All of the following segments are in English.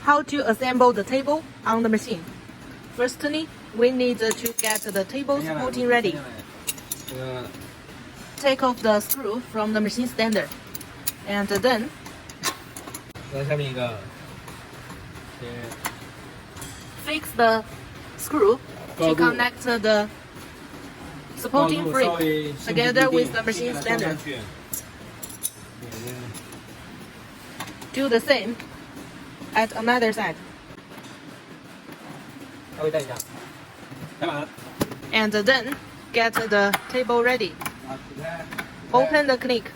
how to assemble the table on the machine. Firstly, we need to get the table supporting ready. Take off the screw from the machine stand, and then fix the screw to connect the supporting frame together with the machine stand. Do the same at another side. And then get the table ready. Open the click.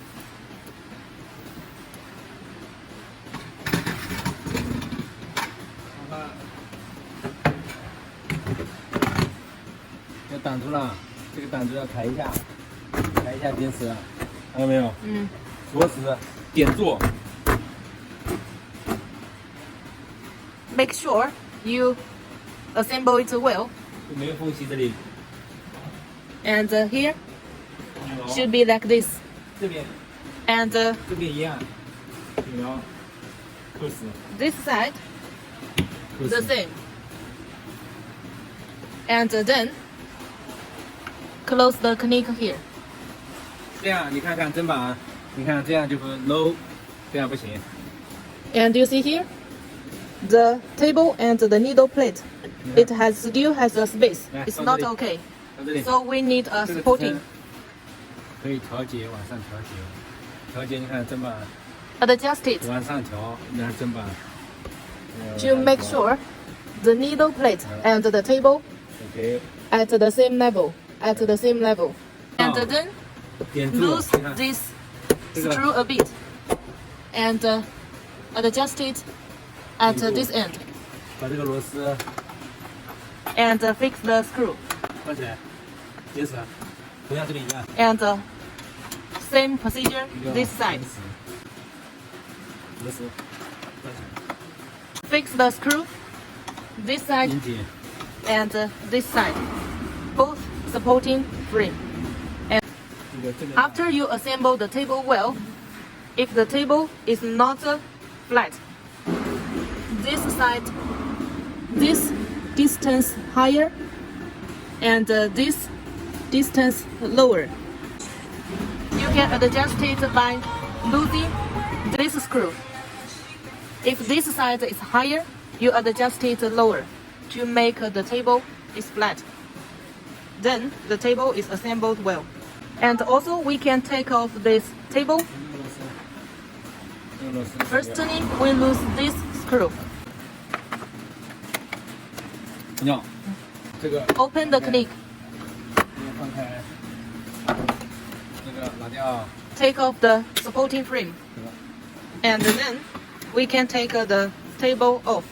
Make sure you assemble it well. And here should be like this. And this side the same. And then close the click here. 这样你看看砧板，你看这样就不 low， 这样不行。 And you see here, the table and the needle plate, it still has a space. It's not okay. So we need a supporting. 可以调节，往上调节，调节你看砧板 Adjust it 往上调，你看砧板。to make sure the needle plate and the table at the same level. And then loose this screw a bit and adjust it at this end. 把这个螺丝 And fix the screw. 放起来，结实，同样这里一样。 And same procedure this side. 螺丝， Fix the screw this side 紧紧。 and this side, both supporting frame. And 这个 after you assemble the table well, if the table is not flat, this side, this distance higher, and this distance lower. You can adjust it by losing this screw. If this side is higher, you adjust it lower to make the table is flat. Then the table is assembled well. And also we can take off this table. Firstly, we lose this screw. 要这个 Open the click. 放开，这个拿掉。 Take off the supporting frame. And then we can take the table off.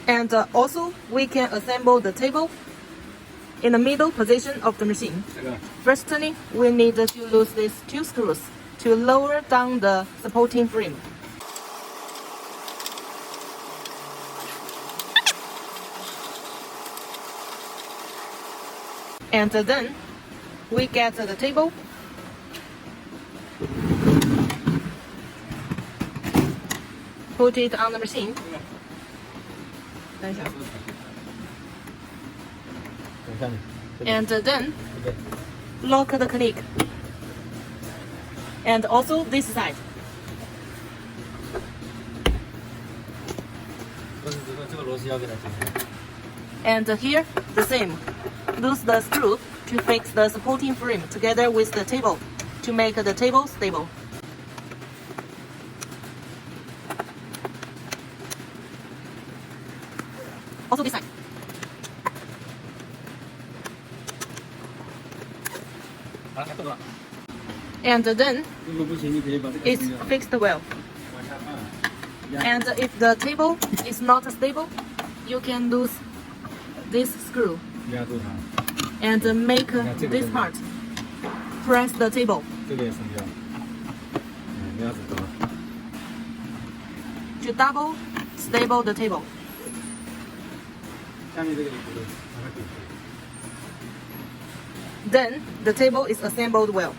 And also we can assemble the table in the middle position of the machine. 这个 Firstly, we need to lose these two screws to lower down the supporting frame. And then we get the table. Put it on the machine. 等一下。等一下你。 And then 对。 lock the click. And also this side. 不是这个螺丝要给它解开。 And here the same. Loose the screw to fix the supporting frame together with the table to make the table stable. Also this side. And then 如果不行，你可以把这个 it's fixed well. 往下放。 And if the table is not stable, you can lose this screw 压住它， and make this part. Press the table 这个也松掉。压住它。 to double stable the table. 下面这个也不对，把它顶住。 Then the table is assembled well.